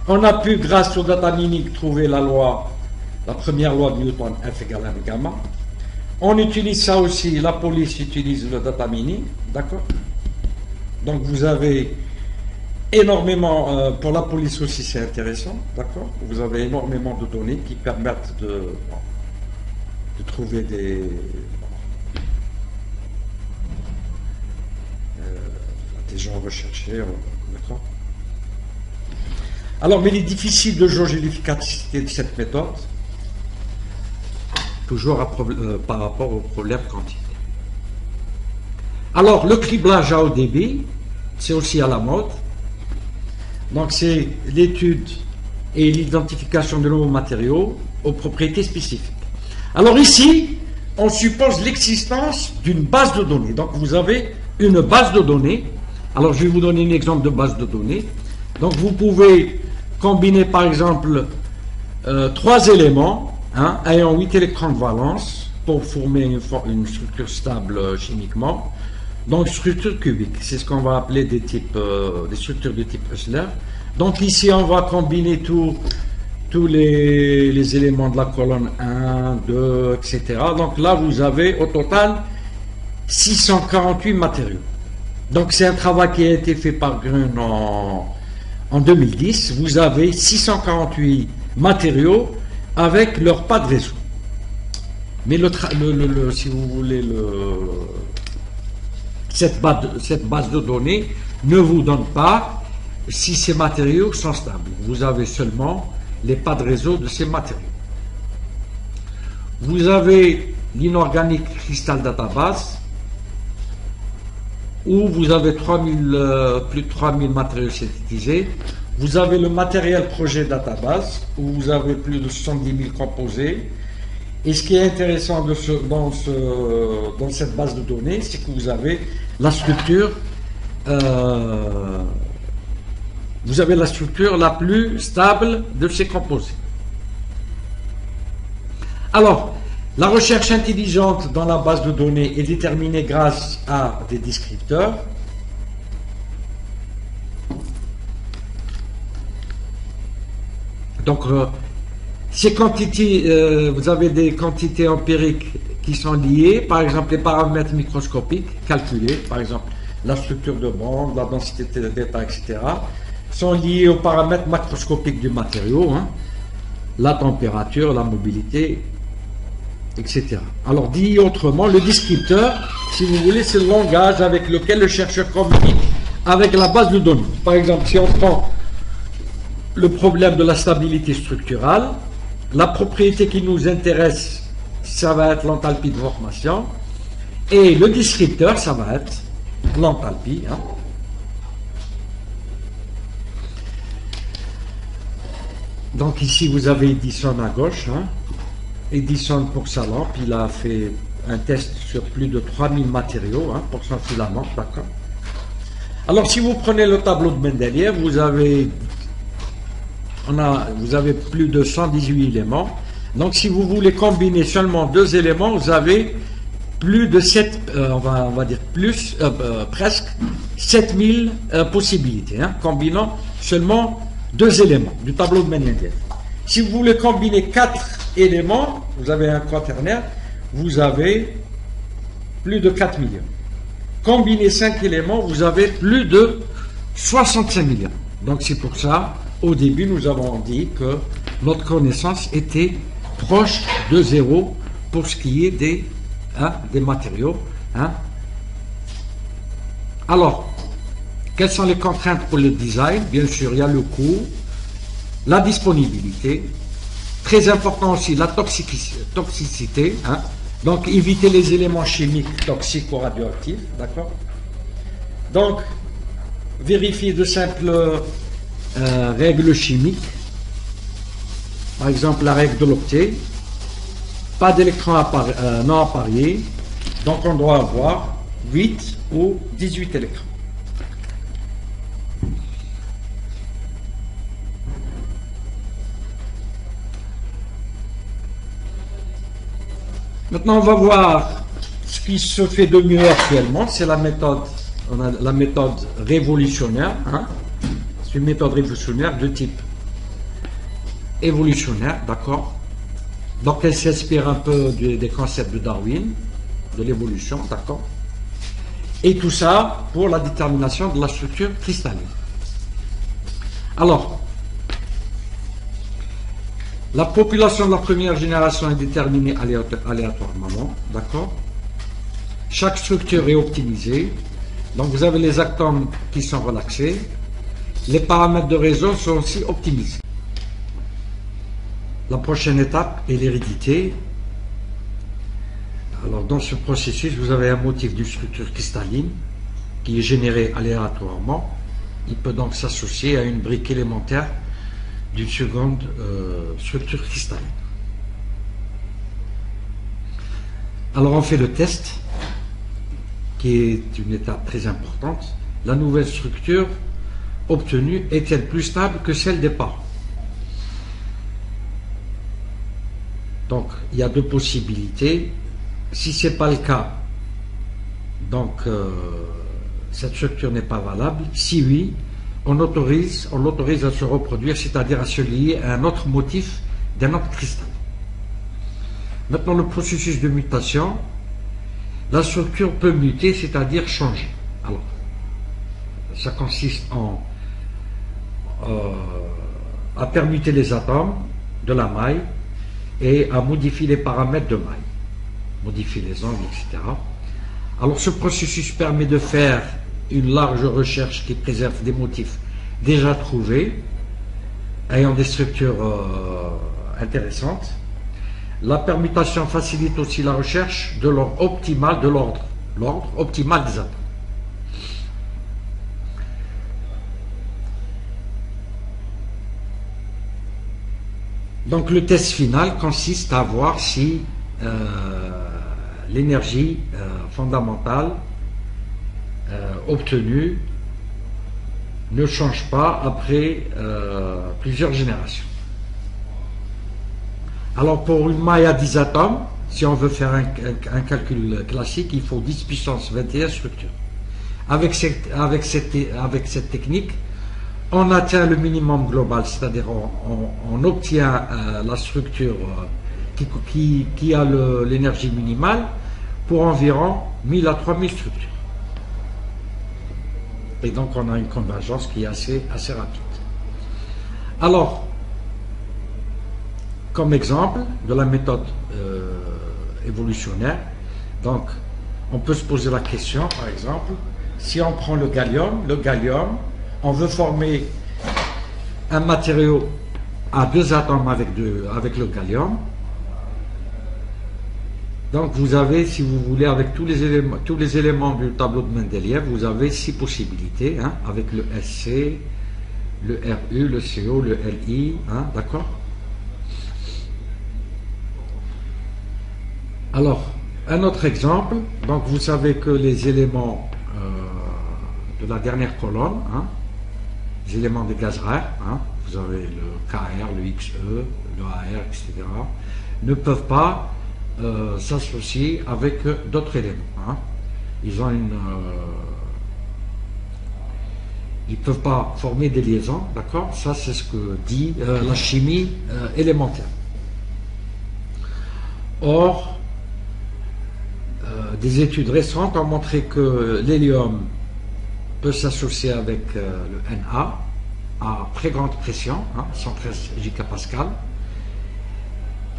Speaker 1: On a pu, grâce au data mining, trouver la première loi de Newton, F égale m gamma. On utilise ça aussi, la police utilise le data mining, d'accord? Donc vous avez énormément, pour la police aussi c'est intéressant, d'accord? Vous avez énormément de données qui permettent de trouver des gens recherchés, d'accord? Alors, mais il est difficile de jauger l'efficacité de cette méthode, toujours par rapport au problème quantité. Alors, le criblage à haut débit, c'est aussi à la mode. Donc, c'est l'étude et l'identification de nouveaux matériaux aux propriétés spécifiques. Alors ici, on suppose l'existence d'une base de données. Donc, vous avez une base de données. Alors, je vais vous donner un exemple de base de données. Donc, vous pouvez combiner, par exemple, 3 éléments, ayant 8 électrons de valence pour former une structure stable chimiquement. Donc, structure cubique, c'est ce qu'on va appeler des structures de type Hussler. Donc, ici, on va combiner tous les éléments de la colonne 1, 2, etc. Donc, là, vous avez au total 648 matériaux. Donc, c'est un travail qui a été fait par Grün en 2010. Vous avez 648 matériaux avec leur pas de réseau. Mais si vous voulez, cette base de données ne vous donne pas si ces matériaux sont stables. Vous avez seulement les pas de réseau de ces matériaux. Vous avez l'inorganique Crystal Database, où vous avez plus de 3000 matériaux synthétisés. Vous avez le matériel projet database, où vous avez plus de 70 000 composés. Et ce qui est intéressant dans cette base de données, c'est que vous avez la structure, la plus stable de ces composés. Alors, la recherche intelligente dans la base de données est déterminée grâce à des descripteurs. Donc, ces quantités, vous avez des quantités empiriques qui sont liées, par exemple les paramètres microscopiques calculés, par exemple la structure de bande, la densité d'état, etc., sont liés aux paramètres macroscopiques du matériau, la température, la mobilité, etc. Alors, dit autrement, le descripteur, si vous voulez, c'est le langage avec lequel le chercheur communique avec la base de données. Par exemple, si on prend le problème de la stabilité structurale, la propriété qui nous intéresse, ça va être l'enthalpie de formation, et le descripteur, ça va être l'enthalpie. Donc ici, vous avez Edison à gauche. Edison, pour sa lampe, il a fait un test sur plus de 3000 matériaux pour son filament. D'accord. Alors, si vous prenez le tableau de Mendeleïev, vous avez plus de 118 éléments. Donc, si vous voulez combiner seulement 2 éléments, vous avez plus de 7, on va dire plus, presque 7000 possibilités, combinant seulement 2 éléments du tableau de Mendeleïev. Si vous voulez combiner 4 éléments, vous avez un quaternaire, vous avez plus de 4 millions. Combiner 5 éléments, vous avez plus de 65 millions. Donc c'est pour ça, au début, nous avons dit que notre connaissance était proche de 0 pour ce qui est des matériaux. Alors, quelles sont les contraintes pour le design? Bien sûr, il y a le coût, la disponibilité, très important aussi la toxicité, donc éviter les éléments chimiques toxiques ou radioactifs, d'accord? Donc, vérifier de simples règles chimiques, par exemple la règle de l'octet, pas d'électrons non appariés, donc on doit avoir 8 ou 18 électrons. Maintenant, on va voir ce qui se fait de mieux actuellement. C'est la méthode, on a la méthode révolutionnaire. Hein. C'est une méthode révolutionnaire de type évolutionnaire, d'accord. Donc, elle s'inspire un peu des concepts de Darwin, de l'évolution, d'accord. Et tout ça pour la détermination de la structure cristalline. Alors, la population de la première génération est déterminée aléatoirement, d'accord. Chaque structure est optimisée. Donc vous avez les atomes qui sont relaxés. Les paramètres de réseau sont aussi optimisés. La prochaine étape est l'hérédité. Alors dans ce processus, vous avez un motif d'une structure cristalline qui est généré aléatoirement. Il peut donc s'associer à une brique élémentaire d'une seconde structure cristalline. Alors on fait le test, qui est une étape très importante. La nouvelle structure obtenue est-elle plus stable que celle des parents? Donc il y a deux possibilités. Si ce n'est pas le cas, donc cette structure n'est pas valable. Si oui, on l'autorise à se reproduire, c'est-à-dire à se lier à un autre motif d'un autre cristal. Maintenant, le processus de mutation, la structure peut muter, c'est-à-dire changer. Alors, ça consiste à permuter les atomes de la maille et à modifier les paramètres de maille, modifier les angles, etc. Alors, ce processus permet de faire une large recherche qui préserve des motifs déjà trouvés, ayant des structures intéressantes. La permutation facilite aussi la recherche de l'ordre optimal de l'ordre optimal des atomes. Donc le test final consiste à voir si l'énergie fondamentale obtenue ne change pas après plusieurs générations. Alors pour une maille à 10 atomes, si on veut faire un calcul classique, il faut 10 puissance 21 structures. Avec cette technique, on atteint le minimum global, c'est-à-dire on obtient la structure qui a l'énergie minimale pour environ 1000 à 3000 structures. Et donc on a une convergence qui est assez rapide. Alors, comme exemple de la méthode évolutionnaire, donc on peut se poser la question, par exemple, si on prend le gallium, on veut former un matériau à 2 atomes avec le gallium. Donc vous avez, si vous voulez, avec tous les éléments du tableau de Mendeleïev, vous avez 6 possibilités, hein, avec le SC, le RU, le CO, le LI, hein, d'accord. Alors, un autre exemple, donc vous savez que les éléments de la dernière colonne, hein, les éléments des gaz rares, hein, vous avez le KR, le XE, le AR, etc., ne peuvent pas s'associer avec d'autres éléments. Hein. Ils ne peuvent pas former des liaisons, d'accord. Ça, c'est ce que dit la chimie élémentaire. Or, des études récentes ont montré que l'hélium peut s'associer avec le Na à très grande pression, hein, 113 gigapascal,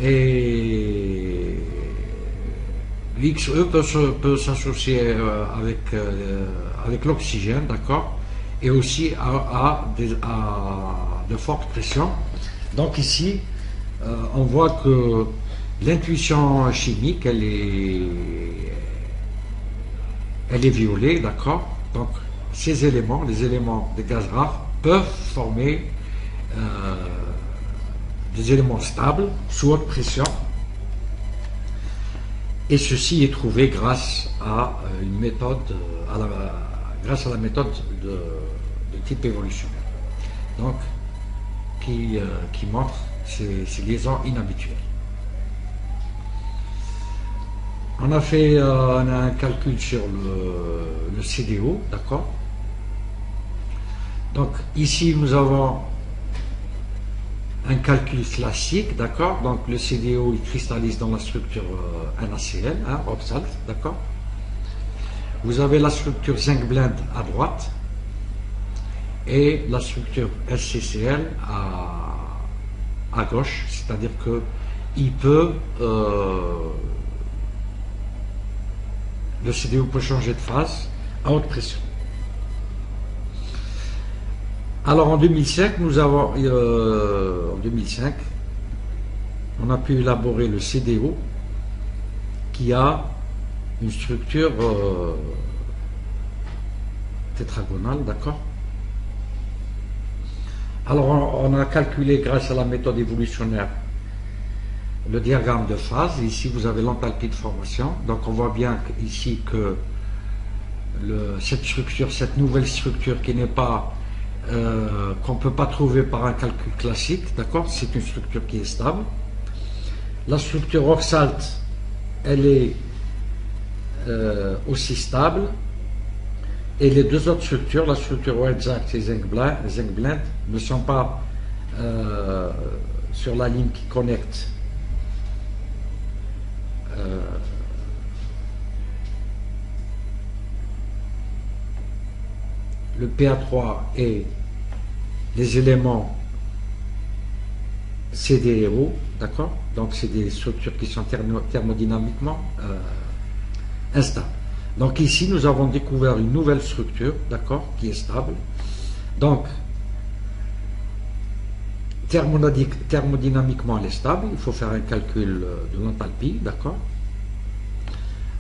Speaker 1: et l'XE peut s'associer avec l'oxygène, d'accord, et aussi à de fortes pressions. Donc ici, on voit que l'intuition chimique, elle est violée, d'accord. Donc ces éléments, les éléments des gaz rares, peuvent former des éléments stables sous haute pression. Et ceci est trouvé grâce à une méthode, grâce à la méthode de type évolutionnaire. Donc, qui montre ces liaisons inhabituelles. On a fait un calcul sur le CDO, d'accord. Donc ici nous avons un calcul classique, d'accord. Donc le CDO il cristallise dans la structure NaCl, hein, rock salt, d'accord. Vous avez la structure zinc blend à droite et la structure SCCl à gauche, c'est-à-dire que il peut le CDO peut changer de phase à haute pression. Alors en 2005, on a pu élaborer le CDO qui a une structure tétragonale, d'accord. Alors on a calculé grâce à la méthode évolutionnaire le diagramme de phase. Ici vous avez l'enthalpie de formation, donc on voit bien ici que cette structure, cette nouvelle structure qui n'est pas qu'on ne peut pas trouver par un calcul classique, d'accord, c'est une structure qui est stable. La structure rock salt, elle est aussi stable, et les deux autres structures, la structure white zinc et zinc blend, ne sont pas sur la ligne qui connecte le PA3 et les éléments CDO, d'accord. Donc c'est des structures qui sont thermodynamiquement instables. Donc ici nous avons découvert une nouvelle structure, d'accord, qui est stable. Donc thermodynamiquement elle est stable, il faut faire un calcul de l'enthalpie, d'accord.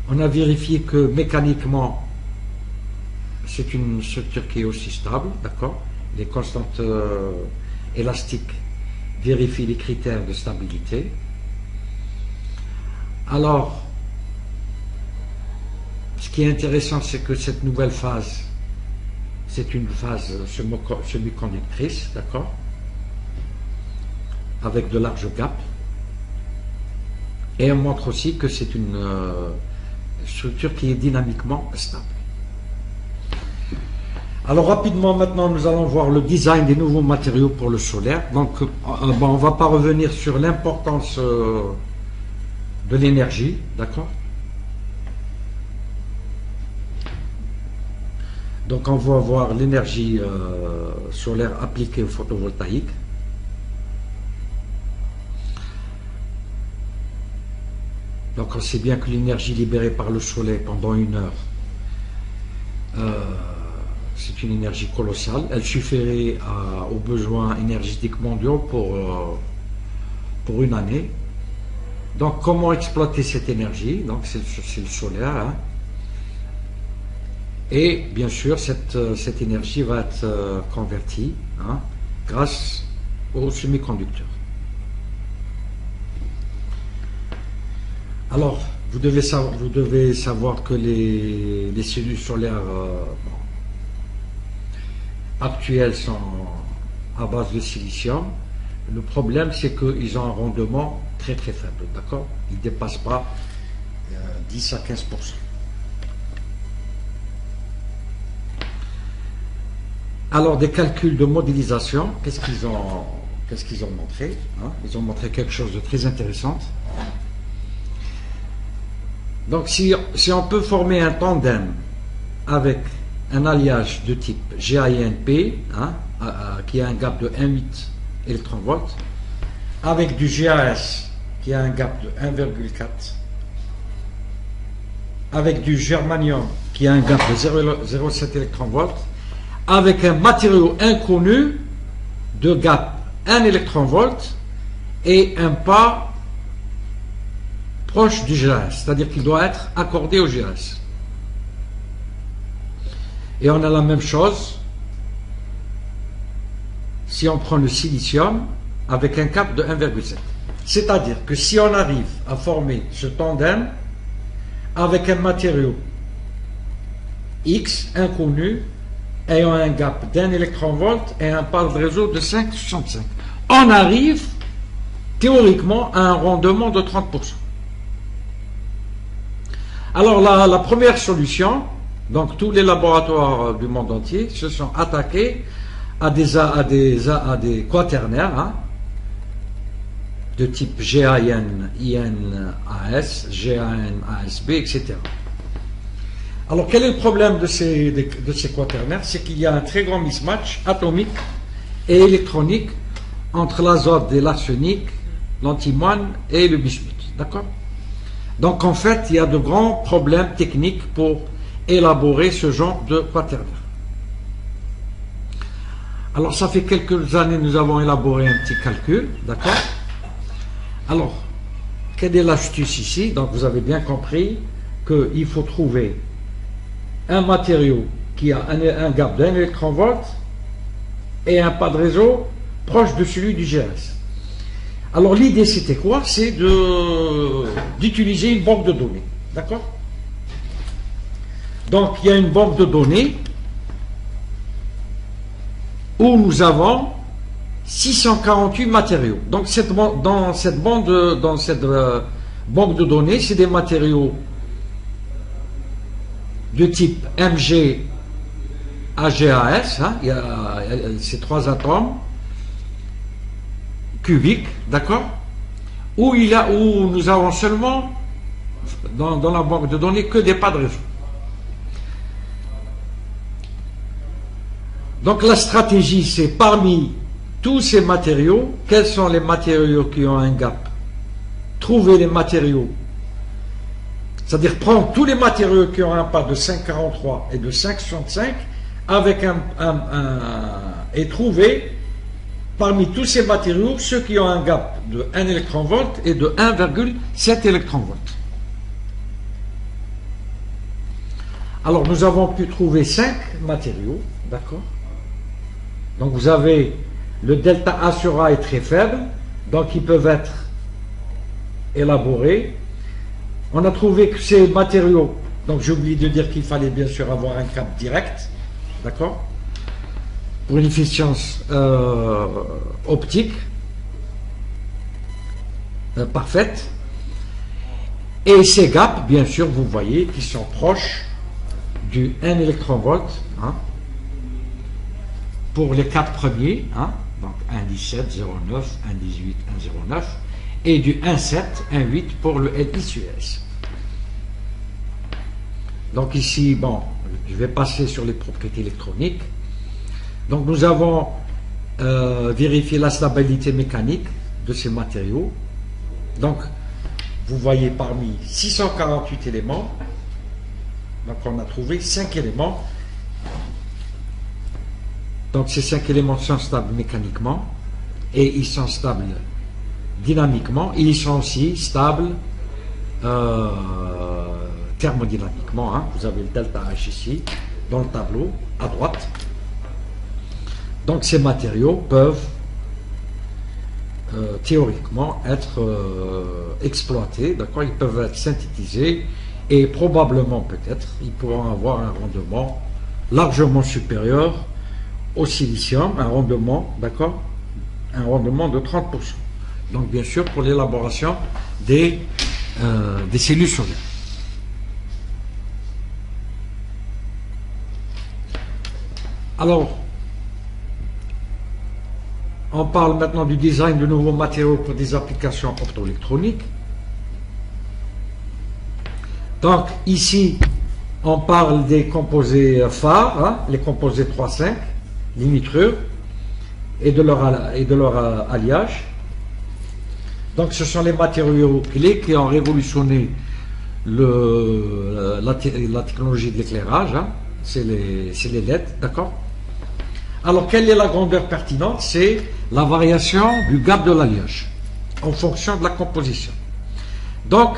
Speaker 1: On a vérifié que mécaniquement c'est une structure qui est aussi stable, d'accord. Les constantes élastiques vérifient les critères de stabilité. Alors, ce qui est intéressant, c'est que cette nouvelle phase, c'est une phase semi-conductrice, d'accord, avec de larges gaps. Et on montre aussi que c'est une structure qui est dynamiquement stable. Alors rapidement maintenant nous allons voir le design des nouveaux matériaux pour le solaire. Donc on ne va pas revenir sur l'importance de l'énergie, d'accord. Donc on va voir l'énergie solaire appliquée au photovoltaïque. Donc on sait bien que l'énergie libérée par le soleil pendant une heure, c'est une énergie colossale. Elle suffirait aux besoins énergétiques mondiaux pour une année. Donc comment exploiter cette énergie? Donc c'est le solaire, hein. Et bien sûr cette énergie va être convertie, hein, grâce aux semi-conducteurs. Alors vous devez savoir que les cellules solaires actuelles sont à base de silicium. Le problème, c'est qu'ils ont un rendement très très faible, d'accord. Ils ne dépassent pas 10 à 15%. Alors des calculs de modélisation, qu'est-ce qu'ils ont montré, hein? Ils ont montré quelque chose de très intéressant. Donc si on peut former un tandem avec un alliage de type GaN-P, hein, qui a un gap de 1,8 électronvolts, avec du GaS qui a un gap de 1,4, avec du germanium qui a un gap de 0,07 électronvolts, avec un matériau inconnu de gap 1 électronvolt et un pas proche du GaS, c'est-à-dire qu'il doit être accordé au GaS. Et on a la même chose si on prend le silicium avec un cap de 1,7. C'est-à-dire que si on arrive à former ce tandem, avec un matériau X inconnu ayant un gap d'1 électronvolt et un pas de réseau de 5,65. On arrive théoriquement à un rendement de 30%. Alors la première solution, donc tous les laboratoires du monde entier se sont attaqués à des quaternaires, hein, de type GAN, INAS, GAN, ASB, etc. Alors quel est le problème de ces quaternaires? C'est qu'il y a un très grand mismatch atomique et électronique entre l'azote et l'arsenic, l'antimoine et le bismuth. D'accord? Donc en fait, il y a de grands problèmes techniques pour élaborer ce genre de quaternaire. Alors ça fait quelques années que nous avons élaboré un petit calcul, d'accord? Alors, quelle est l'astuce ici? Donc vous avez bien compris qu'il faut trouver un matériau qui a un gap d'1 électronvolt et un pas de réseau proche de celui du GS. Alors l'idée c'était quoi? C'est d'utiliser une banque de données, d'accord? Donc il y a une banque de données où nous avons 648 matériaux. Donc dans cette banque de données, c'est des matériaux de type Mg AgAs, hein, il y a ces trois atomes cubiques, d'accord, où nous avons seulement dans la banque de données que des pas de réseau. Donc la stratégie, c'est parmi tous ces matériaux, quels sont les matériaux qui ont un gap? Trouver les matériaux, c'est-à-dire prendre tous les matériaux qui ont un pas de 5,43 et de 5,65 avec et trouver parmi tous ces matériaux ceux qui ont un gap de 1 électronvolt et de 1,7 électronvolt. Alors nous avons pu trouver 5 matériaux, d'accord? Donc vous avez le delta A sur A est très faible, donc ils peuvent être élaborés. On a trouvé que ces matériaux, donc j'ai oublié de dire qu'il fallait bien sûr avoir un cap direct, d'accord, pour une efficience optique parfaite. Et ces gaps, bien sûr, vous voyez, qui sont proches du 1 électronvolt, hein, pour les 4 premiers, hein, donc 1,17, 0,9, 1,18, 1,09, et du 1,7, 1,8 pour le LICS. Donc ici, bon, je vais passer sur les propriétés électroniques. Donc nous avons vérifié la stabilité mécanique de ces matériaux. Donc vous voyez parmi 648 éléments, donc on a trouvé 5 éléments. Donc ces 5 éléments sont stables mécaniquement et ils sont stables dynamiquement et ils sont aussi stables thermodynamiquement, hein. Vous avez le delta H ici dans le tableau à droite. Donc ces matériaux peuvent théoriquement être exploités, d'accord, ils peuvent être synthétisés et probablement peut-être ils pourront avoir un rendement largement supérieur au silicium, un rendement, d'accord, un rendement de 30%. Donc bien sûr pour l'élaboration des cellules solaires. Alors, on parle maintenant du design de nouveaux matériaux pour des applications optoélectroniques. Donc ici, on parle des composés phares, hein, les composés 3,5, les nitrures, et de leur alliage. Donc ce sont les matériaux clés qui ont révolutionné la technologie de l'éclairage, hein. C'est les LED, d'accord? Alors quelle est la grandeur pertinente? C'est la variation du gap de l'alliage en fonction de la composition. Donc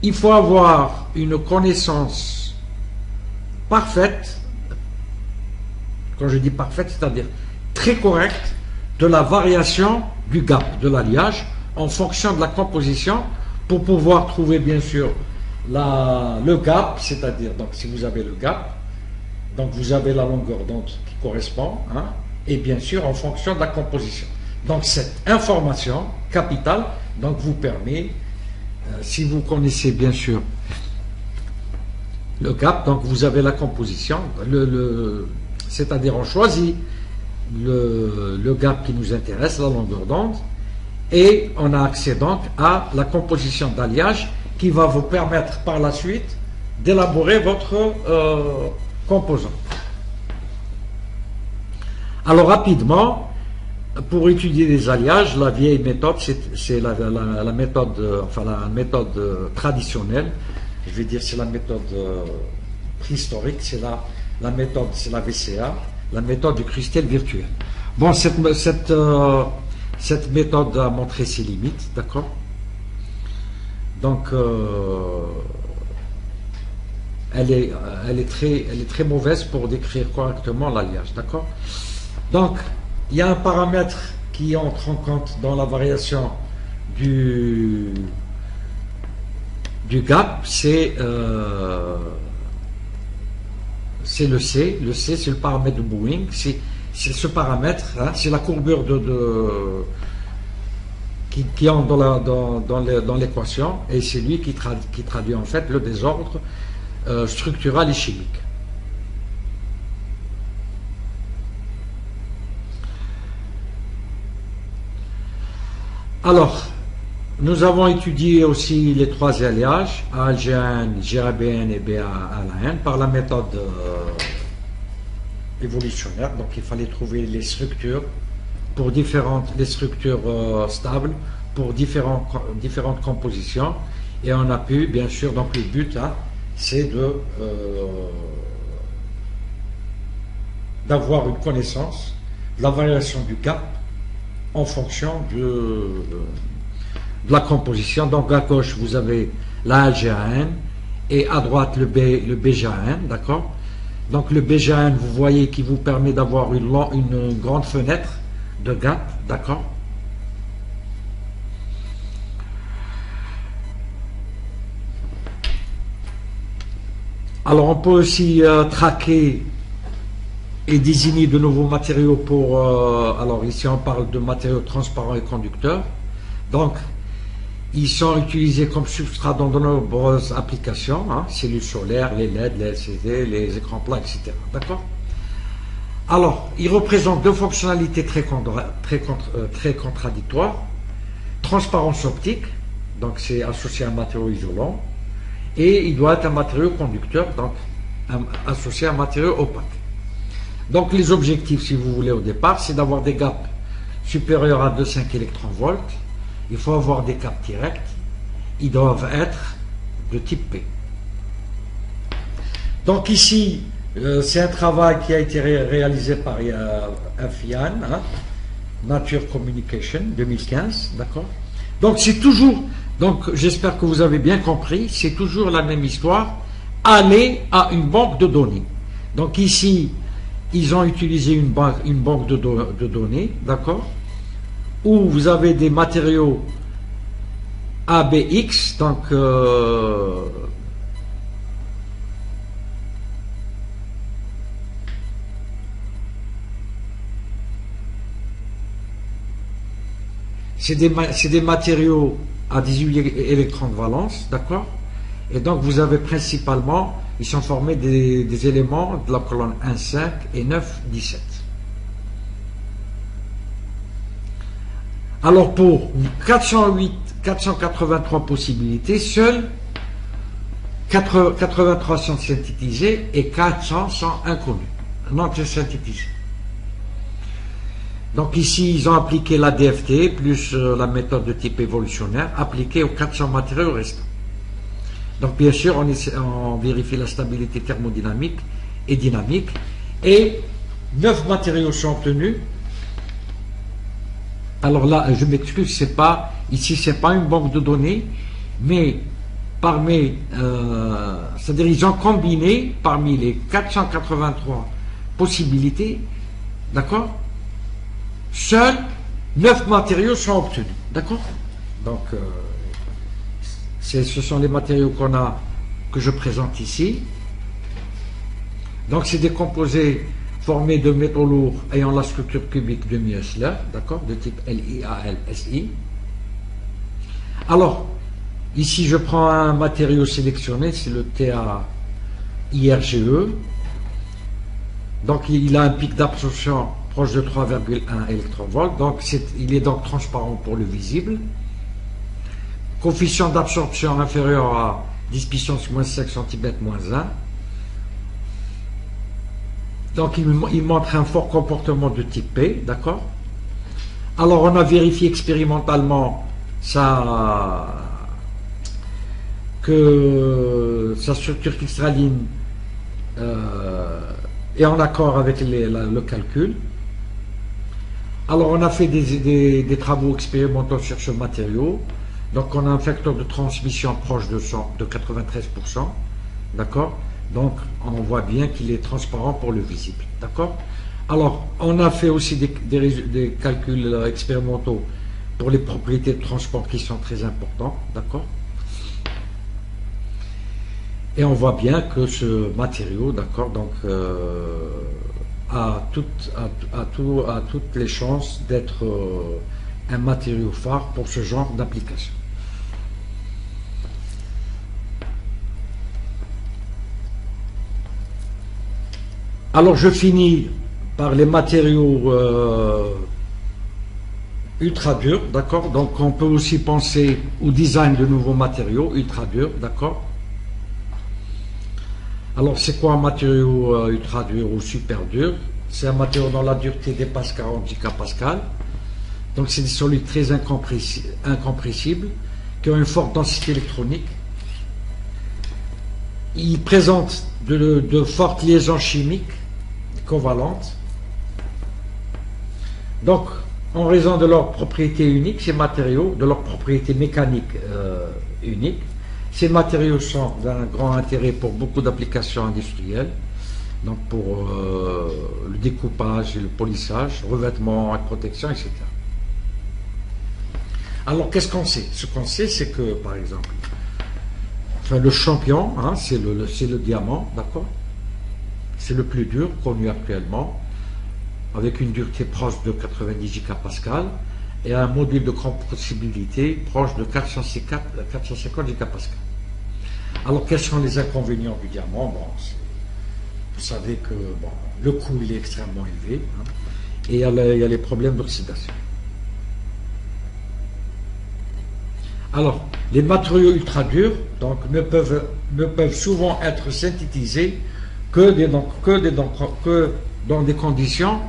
Speaker 1: il faut avoir une connaissance parfaite, quand je dis parfaite, c'est-à-dire très correcte, de la variation du gap de l'alliage en fonction de la composition pour pouvoir trouver bien sûr le gap, c'est-à-dire, donc si vous avez le gap, donc vous avez la longueur d'onde qui correspond, hein, et bien sûr en fonction de la composition. Donc cette information capitale donc vous permet, si vous connaissez bien sûr le gap, donc vous avez la composition, c'est-à-dire on choisit le gap qui nous intéresse, la longueur d'onde, et on a accès donc à la composition d'alliage qui va vous permettre par la suite d'élaborer votre composant. Alors rapidement, pour étudier les alliages, la vieille méthode, c'est la méthode, enfin la méthode traditionnelle. Je vais dire c'est la méthode préhistorique, c'est la méthode, c'est la VCA, la méthode du cristal virtuel. Bon, cette méthode a montré ses limites, d'accord? Donc, elle est très mauvaise pour décrire correctement l'alliage, d'accord? Donc, il y a un paramètre qui entre en compte dans la variation du gap, c'est le C. Le C, c'est le paramètre de Boeing. C'est ce paramètre, hein, c'est la courbure qui entre dans l'équation, et c'est lui qui traduit en fait le désordre structural et chimique. Alors, nous avons étudié aussi les trois alliages, ALGN, GABN et BALAN, par la méthode évolutionnaire. Donc, il fallait trouver les structures pour les structures stables pour différentes compositions. Et on a pu, bien sûr, donc le but, hein, c'est d'avoir une connaissance de la variation du gap en fonction de la composition. Donc à gauche vous avez la LGAN et à droite le BGAN, d'accord? Donc le BGAN, vous voyez, qui vous permet d'avoir une grande fenêtre de gap, d'accord? Alors on peut aussi traquer et désigner de nouveaux matériaux pour... alors ici on parle de matériaux transparents et conducteurs. Donc ils sont utilisés comme substrat dans de nombreuses applications, hein, cellules solaires, les LED, les LCD, les écrans plats, etc. D'accord? Alors, ils représentent deux fonctionnalités très contradictoires. Transparence optique, donc c'est associé à un matériau isolant, et il doit être un matériau conducteur, donc associé à un matériau opaque. Donc les objectifs, si vous voulez, au départ, c'est d'avoir des gaps supérieurs à 2,5 électronvolts. Il faut avoir des gaps directs. Ils doivent être de type P. Donc ici, c'est un travail qui a été réalisé par FIAN, hein, Nature Communication, 2015, d'accord? Donc c'est toujours, donc j'espère que vous avez bien compris, c'est toujours la même histoire, aller à une banque de données. Donc ici, ils ont utilisé une banque de données, d'accord, où vous avez des matériaux ABX, donc c'est des matériaux à 18 électrons de valence, d'accord, et donc vous avez principalement, ils sont formés des éléments de la colonne 1,5 et 9,17. Alors pour 483 possibilités, seules 83 sont synthétisées et 400 sont inconnues, non synthétisées. Donc ici, ils ont appliqué la DFT plus la méthode de type évolutionnaire appliquée aux 400 matériaux restants. Donc bien sûr, on vérifie la stabilité thermodynamique et dynamique, et 9 matériaux sont obtenus. Alors là, je m'excuse, ici c'est pas une banque de données, mais c'est-à-dire ils ont combiné parmi les 483 possibilités, d'accord, seuls 9 matériaux sont obtenus, d'accord. Donc ce sont les matériaux qu'on a que je présente ici. Donc c'est des composés formés de métaux lourds ayant la structure cubique de Miesler, d'accord, de type LiAlSi. Alors, ici je prends un matériau sélectionné, c'est le TaIRGE. Donc il a un pic d'absorption proche de 3,1 électronvolts, donc il est donc transparent pour le visible. Coefficient d'absorption inférieur à 10 puissance moins 5 cm moins 1. Donc il montre un fort comportement de type P, d'accord. Alors on a vérifié expérimentalement que sa structure cristalline est en accord avec le calcul. Alors on a fait des travaux expérimentaux sur ce matériau. Donc on a un facteur de transmission proche de 93%, d'accord. Donc on voit bien qu'il est transparent pour le visible, d'accord. Alors on a fait aussi des calculs expérimentaux pour les propriétés de transport qui sont très importants, d'accord. Et on voit bien que ce matériau, d'accord, donc a toutes les chances d'être un matériau phare pour ce genre d'application. Alors je finis par les matériaux ultra durs, d'accord. Donc on peut aussi penser au design de nouveaux matériaux ultra durs, d'accord. Alors c'est quoi un matériau ultra dur ou super dur? C'est un matériau dont la dureté dépasse 40 gigapascal. Donc c'est des solides très incompressibles qui ont une forte densité électronique. Ils présentent de fortes liaisons chimiques covalentes. Donc en raison de leurs propriétés uniques, ces matériaux, de leurs propriétés mécaniques uniques, ces matériaux sont d'un grand intérêt pour beaucoup d'applications industrielles, donc pour le découpage et le polissage, revêtement et protection, etc. Alors qu'est-ce qu'on sait? Ce qu'on sait, c'est que, par exemple, enfin, le champion, hein, c'est le diamant, d'accord? C'est le plus dur connu actuellement, avec une dureté proche de 90 gigapascal et un module de compressibilité proche de 450 gigapascal. Alors quels sont les inconvénients du diamant? Bon, vous savez que bon, le coût il est extrêmement élevé, hein, et il y a les problèmes d'oxydation. Alors, les matériaux ultra durs donc, ne peuvent souvent être synthétisés que dans des conditions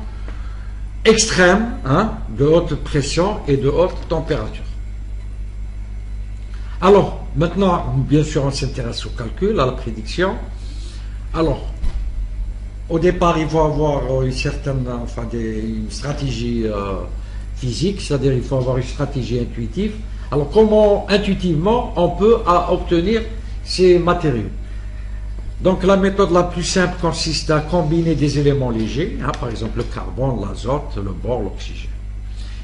Speaker 1: extrêmes, hein, de haute pression et de haute température. Alors, maintenant, bien sûr, on s'intéresse au calcul, à la prédiction. Alors, au départ, il faut avoir une stratégie physique, c'est-à-dire il faut avoir une stratégie intuitive. Alors, comment intuitivement on peut obtenir ces matériaux? Donc, la méthode la plus simple consiste à combiner des éléments légers, hein, par exemple le carbone, l'azote, le bore, l'oxygène,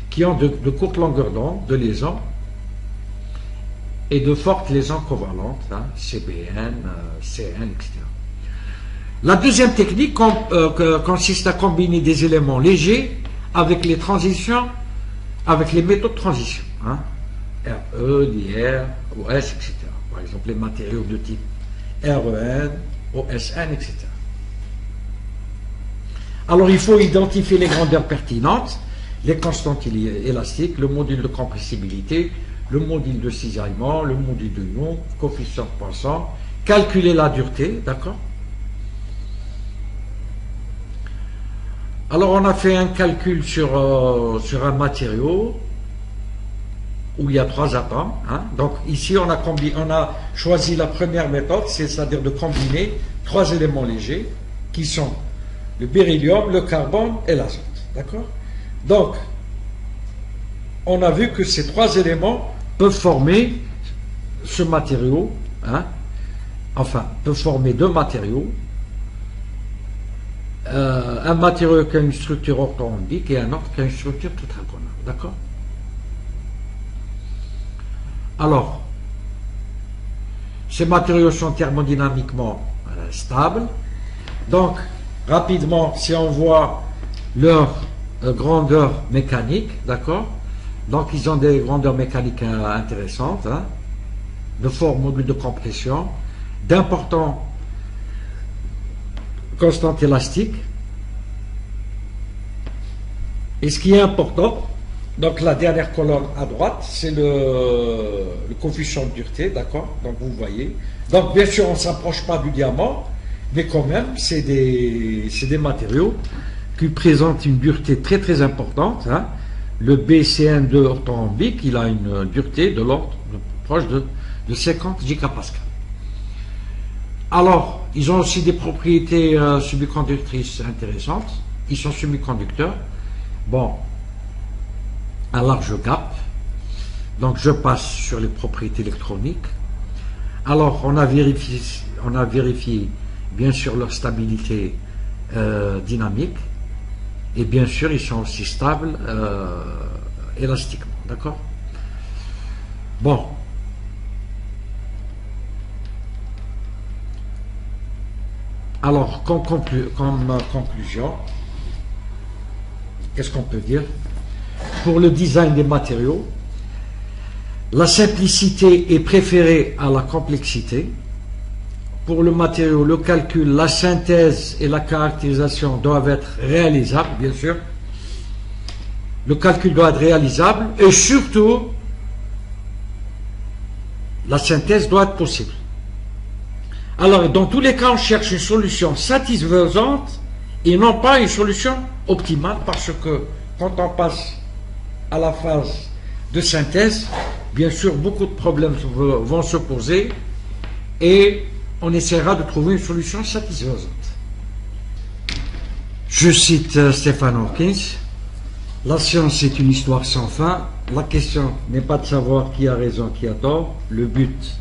Speaker 1: qui ont de courtes longueurs d'onde, de liaison, et de fortes liaisons covalentes, hein, CBN, CN, etc. La deuxième technique consiste à combiner des éléments légers avec les transitions, avec les métaux de transition, hein, RE, LIR, OS, etc. Par exemple, les matériaux de type REN, OSN, etc. Alors, il faut identifier les grandeurs pertinentes, les constantes élastiques, le module de compressibilité, le module de cisaillement, le module de Young, coefficient de Poisson, calculer la dureté, d'accord? Alors, on a fait un calcul sur un matériau où il y a 3 atomes, hein. Donc ici on a choisi la première méthode, c'est-à-dire de combiner 3 éléments légers qui sont le beryllium, le carbone et l'azote, d'accord? Donc on a vu que ces 3 éléments peuvent former ce matériau, hein, enfin peuvent former 2 matériaux, un matériau qui a une structure orthorhombique et un autre qui a une structure tétragonale, d'accord? Alors, Ces matériaux sont thermodynamiquement stables. Donc, rapidement, si on voit leur grandeur mécanique, d'accord? Donc, ils ont des grandeurs mécaniques intéressantes, hein, de forts modules de compression, d'importants constantes élastiques. Et ce qui est important, donc la dernière colonne à droite, c'est le coefficient de dureté, d'accord? Donc vous voyez. Donc bien sûr, on ne s'approche pas du diamant, mais quand même, c'est des matériaux qui présentent une dureté très très importante, hein. Le BCN2 orthorhombique, il a une dureté de l'ordre proche de 50 gigapascales. Alors, ils ont aussi des propriétés semi-conductrices intéressantes. Ils sont semi-conducteurs. Bon, à large gap. Donc, je passe sur les propriétés électroniques. Alors, on a vérifié bien sûr leur stabilité dynamique. Et bien sûr, ils sont aussi stables élastiquement. D'accord? Bon. Alors, comme conclusion, qu'est-ce qu'on peut dire? Pour le design des matériaux, la simplicité est préférée à la complexité. Pour le matériau, le calcul, la synthèse et la caractérisation doivent être réalisables, bien sûr. Le calcul doit être réalisable et surtout, la synthèse doit être possible. Alors, dans tous les cas, on cherche une solution satisfaisante et non pas une solution optimale, parce que quand on passe à la phase de synthèse, bien sûr, beaucoup de problèmes vont se poser et on essaiera de trouver une solution satisfaisante. Je cite Stephen Hawking, la science est une histoire sans fin. La question n'est pas de savoir qui a raison, qui a tort. Le but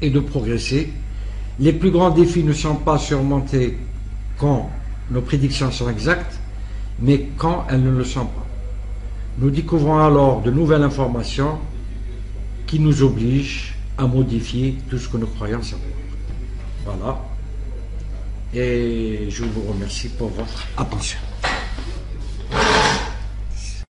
Speaker 1: est de progresser. Les plus grands défis ne sont pas surmontés quand nos prédictions sont exactes, mais quand elles ne le sont pas. Nous découvrons alors de nouvelles informations qui nous obligent à modifier tout ce que nous croyons savoir. Voilà. Et je vous remercie pour votre attention.